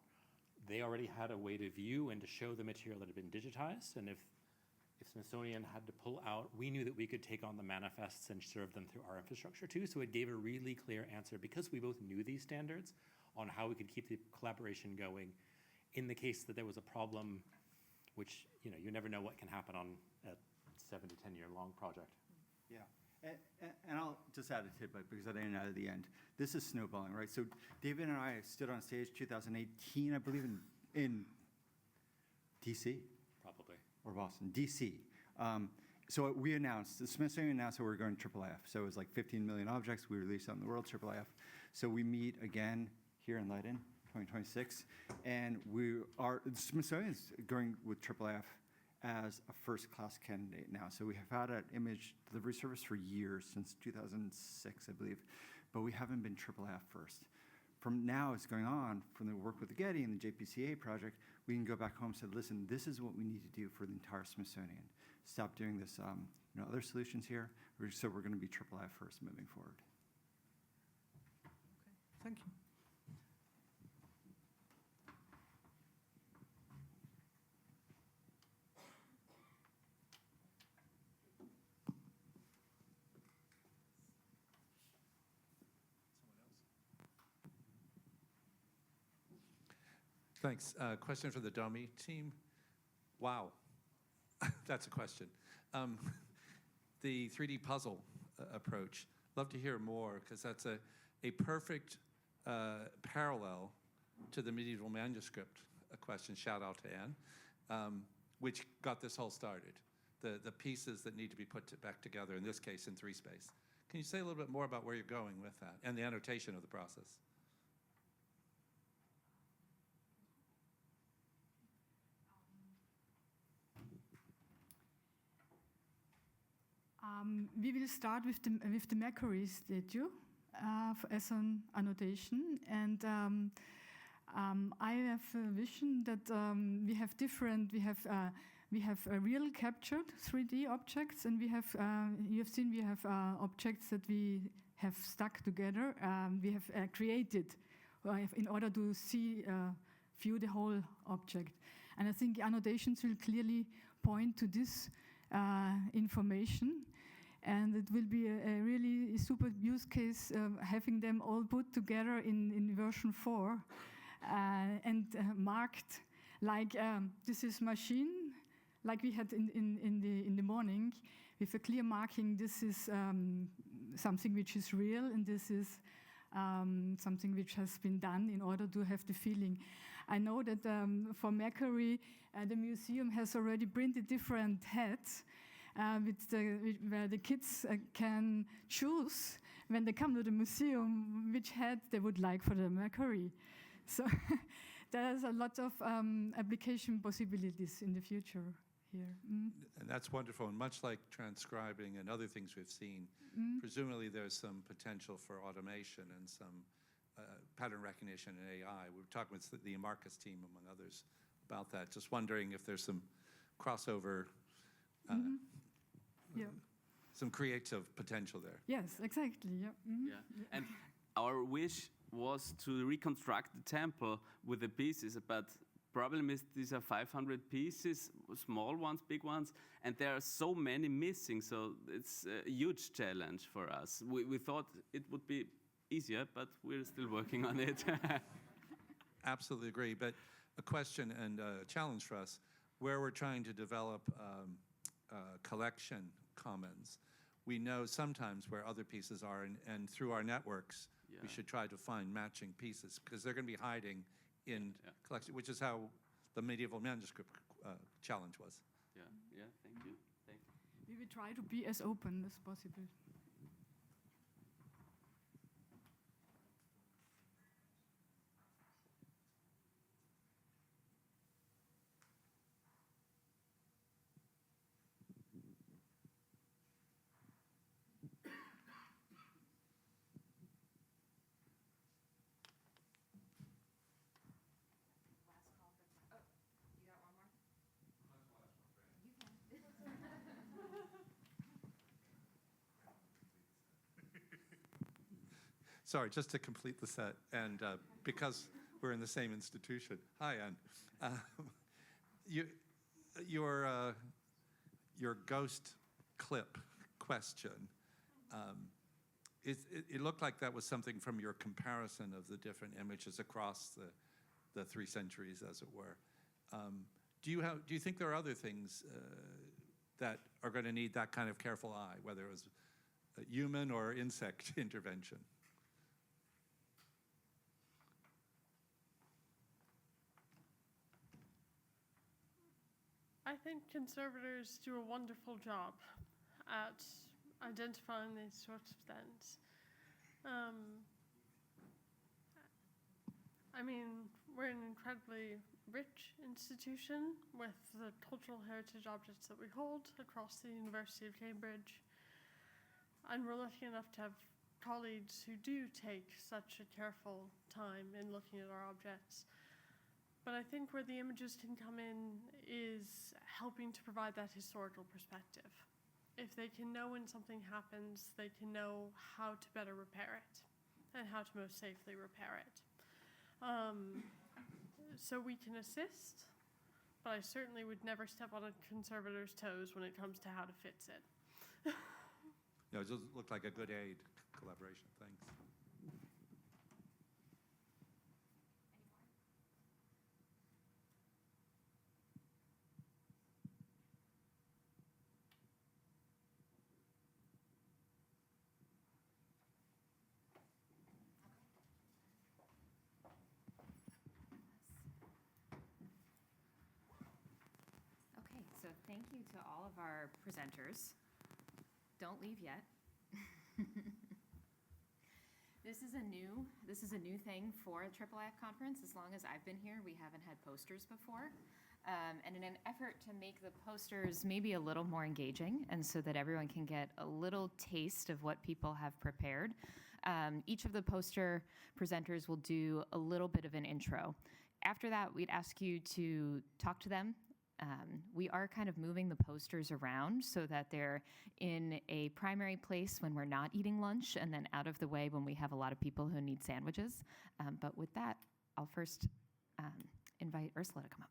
they already had a way to view and to show the material that had been digitized, and if Smithsonian had to pull out, we knew that we could take on the manifests and serve them through our infrastructure too, so it gave a really clear answer because we both knew these standards on how we could keep the collaboration going in the case that there was a problem, which, you know, you never know what can happen on a 7 to 10 year long project. Yeah, and I'll just add a tidbit because I didn't add at the end. This is snowballing, right? So David and I stood on stage 2018, I believe, in DC. Probably. Or Boston, DC. So we announced, the Smithsonian announced that we were going IIIF. So it was like 15 million objects we released out in the world, IIIF. So we meet again here in Leiden, 2026. And the Smithsonian's going with IIIF as a first-class candidate now. So we have had an image delivery service for years, since 2006, I believe. But we haven't been IIIF first. From now, it's going on, from the work with the Getty and the JPCA project, we can go back home and say, listen, this is what we need to do for the entire Smithsonian. Stop doing this, other solutions here. So we're going to be IIIF first moving forward. Okay, thank you. Thanks. Question for the DOMI team. Wow, that's a question. The 3D puzzle approach, love to hear more because that's a perfect parallel to the medieval manuscript question, shout out to Anne, which got this whole started. The pieces that need to be put back together, in this case in 3 space. Can you say a little bit more about where you're going with that and the annotation of the process? We will start with the Mercury statue as an annotation, and I have a vision that we have different. We have real captured 3D objects, and we have you have seen we have objects that we have stuck together. We have created in order to view the whole object, and I think annotations will clearly point to this information. And it will be a really super use case having them all put together in version 4 and marked like this is machine, like we had in the morning, with a clear marking. This is something which is real, and this is something which has been done in order to have the feeling. I know that for Mercury, the museum has already printed different heads. Where the kids can choose when they come to the museum which head they would like for the Mercury. So there's a lot of application possibilities in the future here. And that's wonderful. And much like transcribing and other things we've seen, presumably there's some potential for automation and some pattern recognition and AI. We were talking with the Marcus team, among others, about that. Just wondering if there's some crossover some creative potential there. Yes, exactly. Yeah. Yeah. And our wish was to reconstruct the temple with the pieces, but problem is these are 500 pieces, small ones, big ones, and there are so many missing, so it's a huge challenge for us. We thought it would be easier, but we're still working on it. Absolutely agree, but a question and a challenge for us, where we're trying to develop collection commons, we know sometimes where other pieces are, and through our networks, we should try to find matching pieces, because they're going to be hiding in collection, which is how the medieval manuscript challenge was. Yeah, thank you. We will try to be as open as possible. Sorry, just to complete the set, and because we're in the same institution. Hi, Anne. Your ghost clip question, it looked like that was something from your comparison of the different images across the 3 centuries, as it were. Do you think there are other things that are going to need that kind of careful eye, whether it was a human or insect intervention? I think conservators do a wonderful job at identifying these sorts of things. I mean, we're an incredibly rich institution with the cultural heritage objects that we hold across the University of Cambridge. And we're lucky enough to have colleagues who do take such a careful time in looking at our objects. But I think where the images can come in is helping to provide that historical perspective. If they can know when something happens, they can know how to better repair it and how to most safely repair it. So we can assist, but I certainly would never step on a conservator's toes when it comes to how to fix it. No, it just looked like a good aid collaboration. Thanks. So thank you to all of our presenters. Don't leave yet. This is a new thing for a IIIF conference. As long as I've been here, we haven't had posters before. And in an effort to make the posters maybe a little more engaging and so that everyone can get a little taste of what people have prepared, each of the poster presenters will do a little bit of an intro. After that, we'd ask you to talk to them. We are kind of moving the posters around so that they're in a primary place when we're not eating lunch and then out of the way when we have a lot of people who need sandwiches. But with that, I'll first invite Ursula to come up.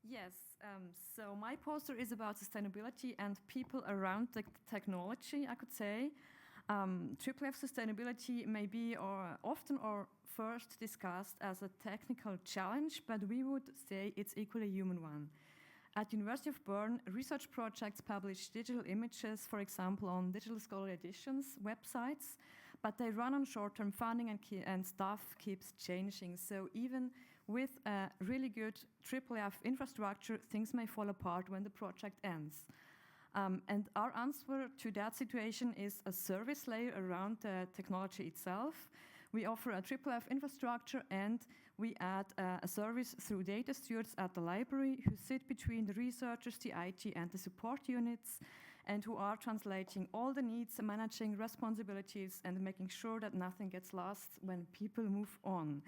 Yes, so my poster is about sustainability and people around the technology, I could say. IIIF sustainability may be often or first discussed as a technical challenge, but we would say it's equally a human one. At University of Bern, research projects publish digital images, for example, on Digital Scholarly Editions websites, but they run on short-term funding and stuff keeps changing. So even with a really good IIIF infrastructure, things may fall apart when the project ends. And our answer to that situation is a service layer around the technology itself. We offer a IIIF infrastructure and we add a service through data stewards at the library who sit between the researchers, the IT and the support units and who are translating all the needs, managing responsibilities and making sure that nothing gets lost when people move on.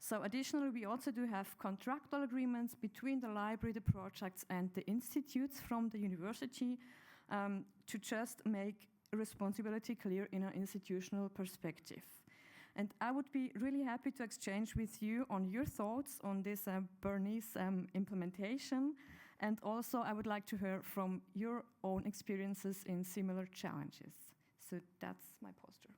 So additionally, we also do have contractual agreements between the library, the projects, and the institutes from the university to just make responsibility clear in an institutional perspective. And I would be really happy to exchange with you on your thoughts on this Bernese implementation. And also I would like to hear from your own experiences in similar challenges. So that's my poster.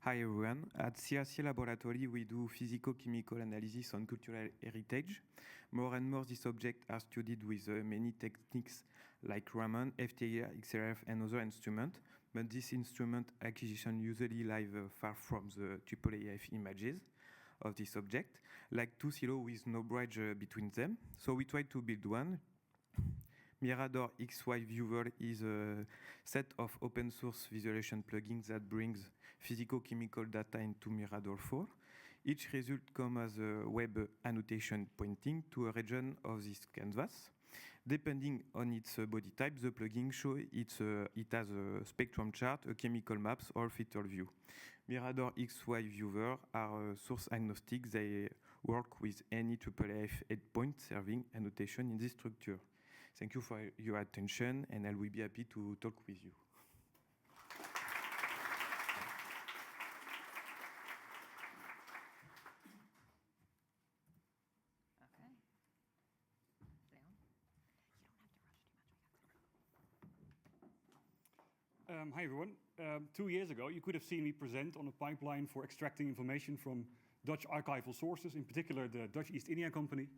Hi everyone. At CRC Laboratory, we do physico-chemical analysis on cultural heritage. More and more, these objects are studied with many techniques like Raman, FTIR, XRF, and other instruments. But this instrument acquisition usually lies far from the IIIF images of this object, like two silos with no bridge between them. So we try to build one. Mirador XY Viewer is a set of open source visualization plugins that brings physico-chemical data into Mirador 4. Each result comes as a web annotation pointing to a region of this canvas. Depending on its body type, the plugin shows it has a spectrum chart, a chemical maps, or filter view. Mirador XY Viewer are source agnostic. They work with any IIIF endpoint serving annotation in this structure. Thank you for your attention, and I will be happy to talk with you. Hi everyone. 2 years ago, you could have seen me present on a pipeline for extracting information from Dutch archival sources, in particular the Dutch East India Company.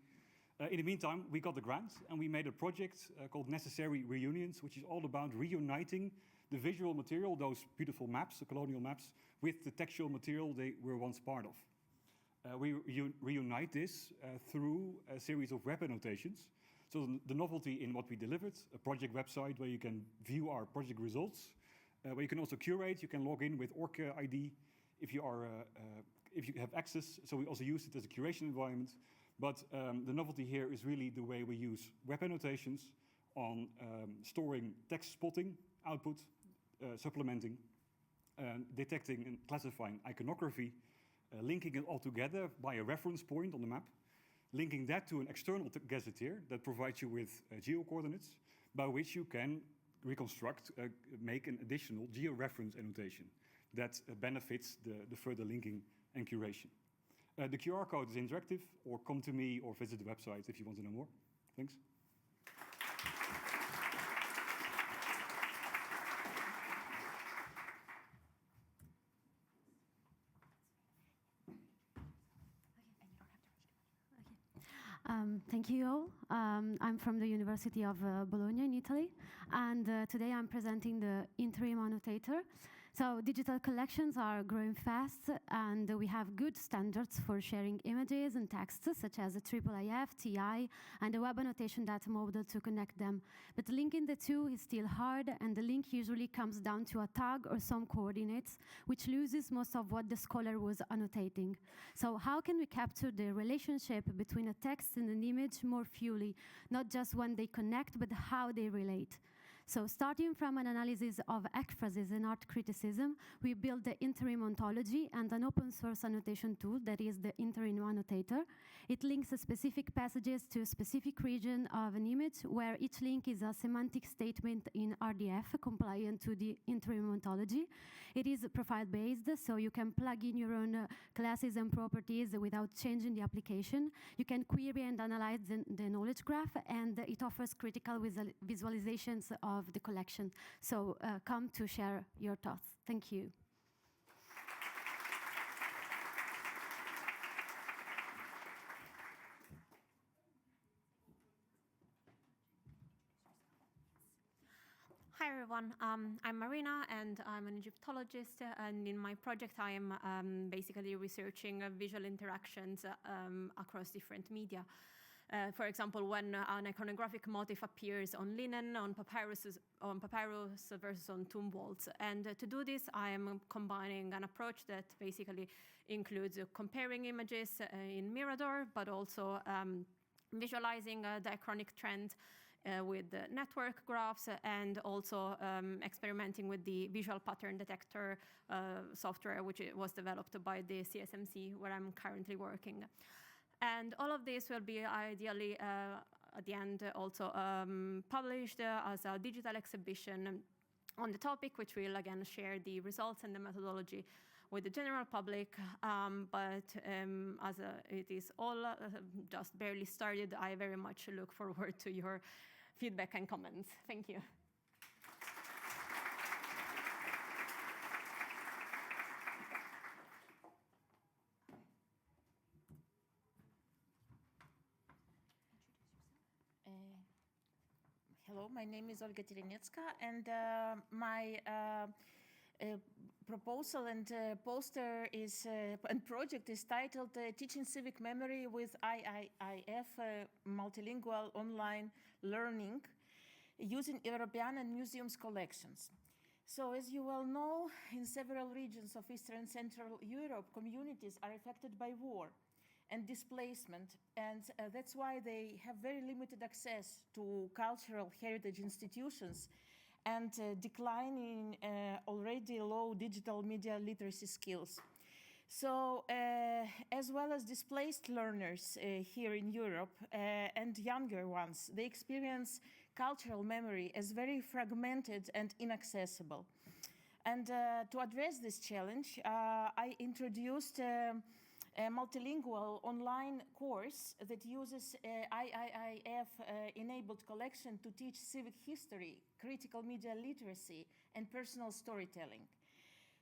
In the meantime, we got the grant and we made a project called Necessary Reunions, which is all about reuniting the visual material, those beautiful maps, the colonial maps, with the textual material they were once part of. We reunite this through a series of web annotations. So the novelty in what we delivered, a project website where you can view our project results, where you can also curate, you can log in with Orca ID if you have access. So we also use it as a curation environment. But the novelty here is really the way we use web annotations on storing text spotting, output, supplementing, detecting and classifying iconography, linking it all together by a reference point on the map, linking that to an external gazetteer that provides you with geo-coordinates by which you can reconstruct, make an additional geo-reference annotation that benefits the further linking and curation. The QR code is interactive, or come to me or visit the website if you want to know more. Thanks. Thank you all. I'm from the University of Bologna in Italy, and today I'm presenting the interim annotator. So digital collections are growing fast, and we have good standards for sharing images and texts, such as a IIIF, TI, and a web annotation data model to connect them. But linking the two is still hard, and the link usually comes down to a tag or some coordinates, which loses most of what the scholar was annotating. So how can we capture the relationship between a text and an image more fully, not just when they connect, but how they relate? So starting from an analysis of ekphrases and art criticism, we built the interim ontology and an open source annotation tool that is the interim annotator. It links specific passages to a specific region of an image, where each link is a semantic statement in RDF compliant to the interim ontology. It is profile-based, so you can plug in your own classes and properties without changing the application. You can query and analyze the knowledge graph, and it offers critical visualizations of the collection. So come to share your thoughts. Thank you. Hi everyone, I'm Marina and I'm an Egyptologist, and in my project I am basically researching visual interactions across different media. For example, when an iconographic motif appears on linen, on papyrus versus on tomb walls. And to do this, I am combining an approach that basically includes comparing images in Mirador, but also visualizing a diachronic trend with network graphs, and also experimenting with the visual pattern detector software, which was developed by the CSMC, where I'm currently working. And all of this will be ideally, at the end, also published as a digital exhibition on the topic, which will again share the results and the methodology with the general public. But as it is all just barely started, I very much look forward to your feedback and comments. Thank you. Hello, my name is Olga Terenetska, and my proposal and poster is and project is titled Teaching Civic Memory with IIIF Multilingual Online Learning using European and Museums Collections. So as you well know, in several regions of Eastern and Central Europe, communities are affected by war and displacement, and that's why they have very limited access to cultural heritage institutions and declining already low digital media literacy skills. So as well as displaced learners here in Europe and younger ones, they experience cultural memory as very fragmented and inaccessible. And to address this challenge, I introduced a multilingual online course that uses IIIF-enabled collection to teach civic history, critical media literacy, and personal storytelling.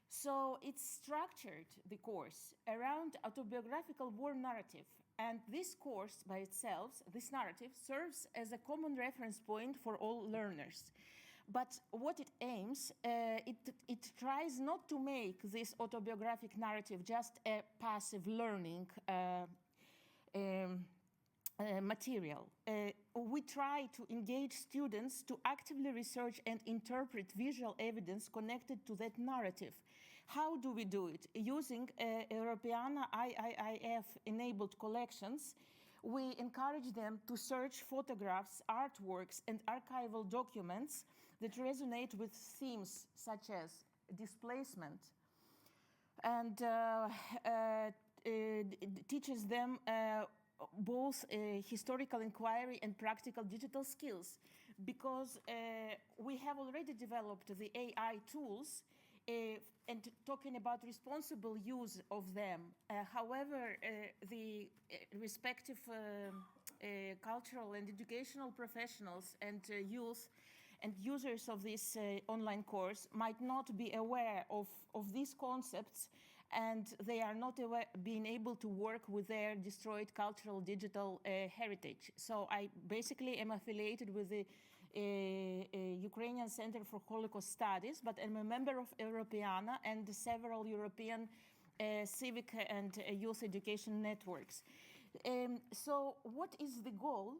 So it's structured, the course, around autobiographical war narrative. And this course by itself, this narrative, serves as a common reference point for all learners. But what it aims, it tries not to make this autobiographic narrative just a passive learning material. We try to engage students to actively research and interpret visual evidence connected to that narrative. How do we do it? Using Europeana IIIF-enabled collections, we encourage them to search photographs, artworks, and archival documents that resonate with themes such as displacement, and teaches them both historical inquiry and practical digital skills, because we have already developed the AI tools and talking about responsible use of them. However, the respective cultural and educational professionals and youth and users of this online course might not be aware of these concepts, and they are not being able to work with their destroyed cultural digital heritage. So I basically am affiliated with the Ukrainian Center for Holocaust Studies, but I'm a member of Europeana and several European civic and youth education networks. So what is the goal?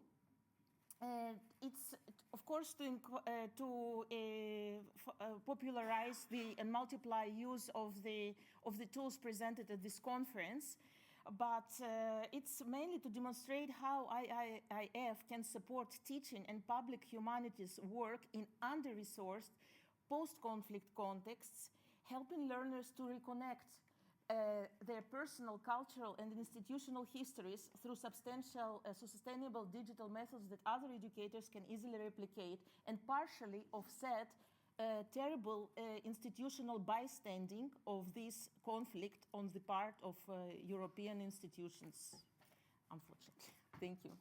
It's, of course, to popularize and multiply use of the tools presented at this conference, but it's mainly to demonstrate how IIIF can support teaching and public humanities work in under-resourced post-conflict contexts, helping learners to reconnect their personal, cultural, and institutional histories through sustainable digital methods that other educators can easily replicate and partially offset terrible institutional bystanding of this conflict on the part of European institutions, unfortunately. Thank you.